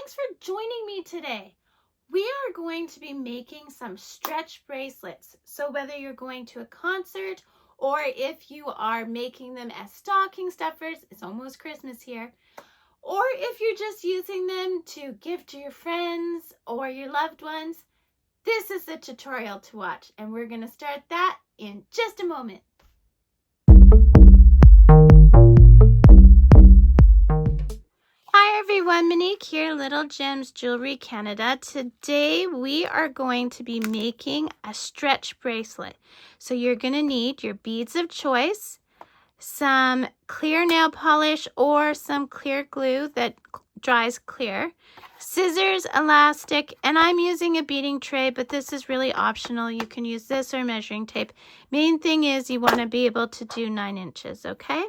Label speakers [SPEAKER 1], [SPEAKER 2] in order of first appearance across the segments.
[SPEAKER 1] thanks for joining me today. We are going to be making some stretch bracelets. So whether you're going to a concert or if you are making them as stocking stuffers, it's almost Christmas here, or if you're just using them to give to your friends or your loved ones, this is the tutorial to watch, and we're going to start that in just a moment. Hi everyone, Monique here, Little Gems Jewelry Canada. Today we are going to be making a stretch bracelet. So you're going to need your beads of choice, some clear nail polish or some clear glue that dries clear, scissors, elastic, and I'm using a beading tray, but this is really optional. You can use this or measuring tape. Main thing is you want to be able to do 9 inches, okay?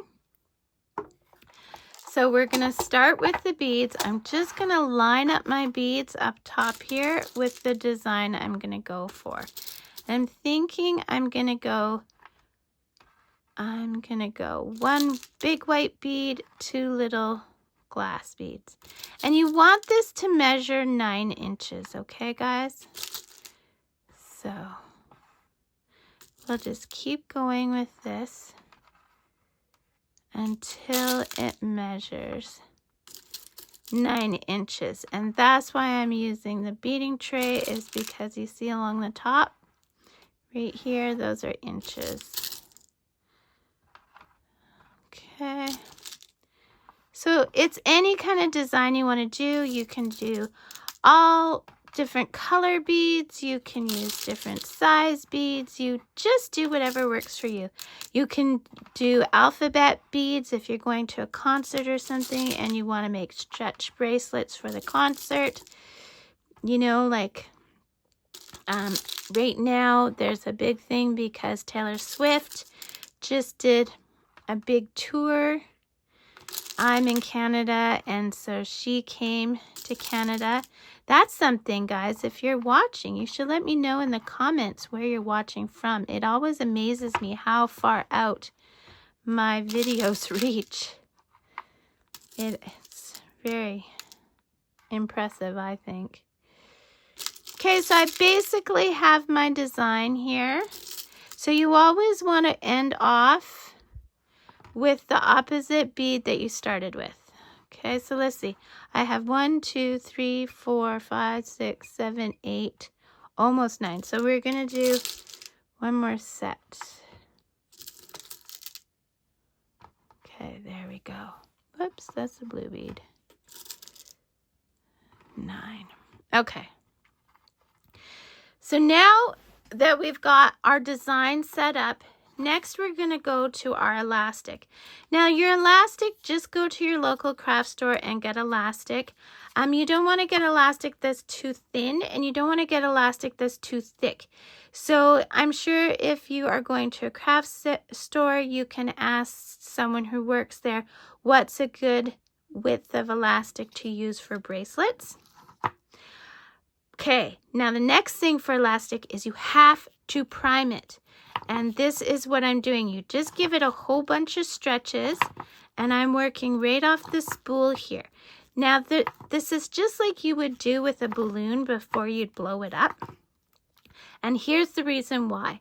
[SPEAKER 1] So we're going to start with the beads. I'm just going to line up my beads up top here with the design I'm going to go for. I'm thinking I'm going to go 1 big white bead, 2 little glass beads. And you want this to measure 9 inches, okay guys? So we'll just keep going with this until it measures 9 inches. And that's why I'm using the beading tray, is because you see along the top right here, those are inches. Okay, so it's any kind of design you want to do. You can do all different color beads, you can use different size beads, you just do whatever works for you. You can do alphabet beads if you're going to a concert or something and you want to make stretch bracelets for the concert. You know, like right now there's a big thing because Taylor Swift just did a big tour. I'm in Canada, and so she came to Canada. That's something, guys. If you're watching, you should let me know in the comments where you're watching from. It always amazes me how far out my videos reach. It's very impressive, I think. Okay, so I basically have my design here. So you always want to end off with the opposite bead that you started with. Okay, so let's see. I have 1, 2, 3, 4, 5, 6, 7, 8, almost 9. So we're going to do one more set. Okay, there we go. Whoops, that's the blue bead. 9. Okay. So now that we've got our design set up, next we're going to go to our elastic. Now your elastic, just go to your local craft store and get elastic. You don't want to get elastic that's too thin, and you don't want to get elastic that's too thick. So I'm sure if you are going to a craft store, you can ask someone who works there what's a good width of elastic to use for bracelets. Okay, now the next thing for elastic is you have to prime it. And this is what I'm doing. You just give it a whole bunch of stretches, and I'm working right off the spool here. Now, this is just like you would do with a balloon before you'd blow it up. And here's the reason why.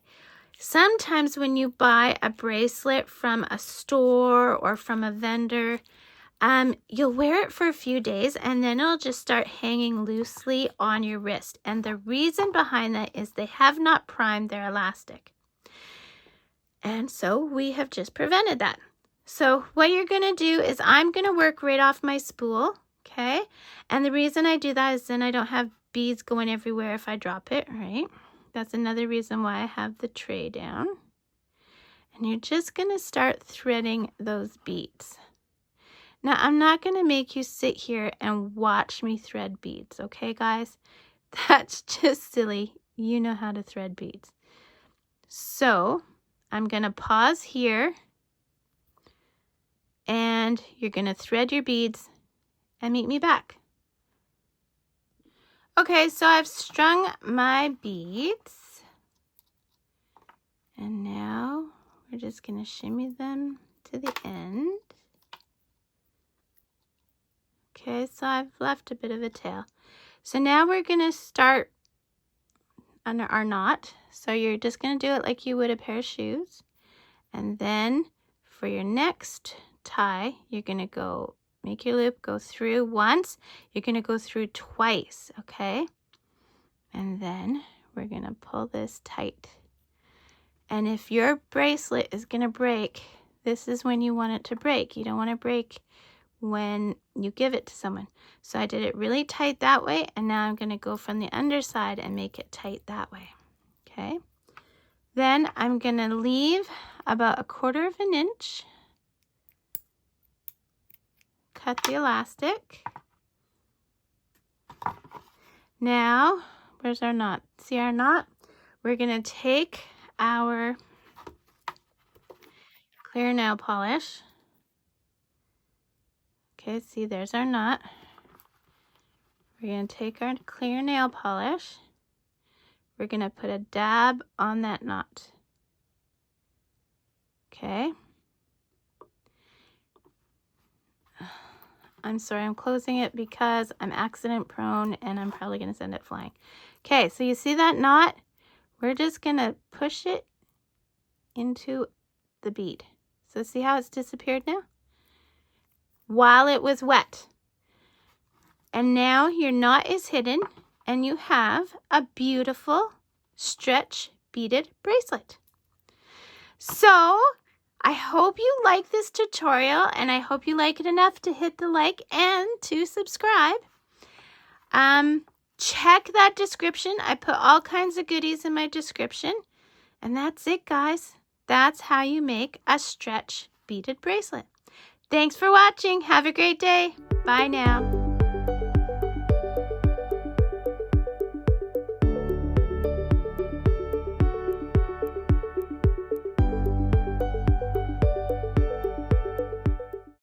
[SPEAKER 1] Sometimes when you buy a bracelet from a store or from a vendor, you'll wear it for a few days and then it'll just start hanging loosely on your wrist. And the reason behind that is they have not primed their elastic. And so we have just prevented that. So what you're going to do is I'm going to work right off my spool, okay? And the reason I do that is then I don't have beads going everywhere if I drop it, right? That's another reason why I have the tray down. And you're just going to start threading those beads. Now, I'm not going to make you sit here and watch me thread beads, okay, guys? That's just silly. You know how to thread beads. So I'm going to pause here, and you're going to thread your beads and meet me back. Okay, so I've strung my beads, and now we're just going to shimmy them to the end. Okay, so I've left a bit of a tail. So now we're going to start on our knot. So you're just going to do it like you would a pair of shoes. And then for your next tie, you're going to go make your loop, go through once. You're going to go through twice, okay? And then we're going to pull this tight. And if your bracelet is going to break, this is when you want it to break. You don't want to break when you give it to someone. So I did it really tight that way, and now I'm going to go from the underside and make it tight that way. Okay? Then I'm going to leave about 1/4 of an inch. Cut the elastic. Now, where's our knot? See our knot? We're going to take our clear nail polish. Okay, see, there's our knot. We're going to take our clear nail polish. We're going to put a dab on that knot. Okay. I'm sorry, I'm closing it because I'm accident prone and I'm probably going to send it flying. Okay, so you see that knot? We're just going to push it into the bead. So see how it's disappeared now? While it was wet. And now your knot is hidden and you have a beautiful stretch beaded bracelet. So I hope you like this tutorial, and I hope you like it enough to hit the like and to subscribe. Check that description. I put all kinds of goodies in my description. And that's it, guys. That's how you make a stretch beaded bracelet. Thanks for watching. Have a great day. Bye now.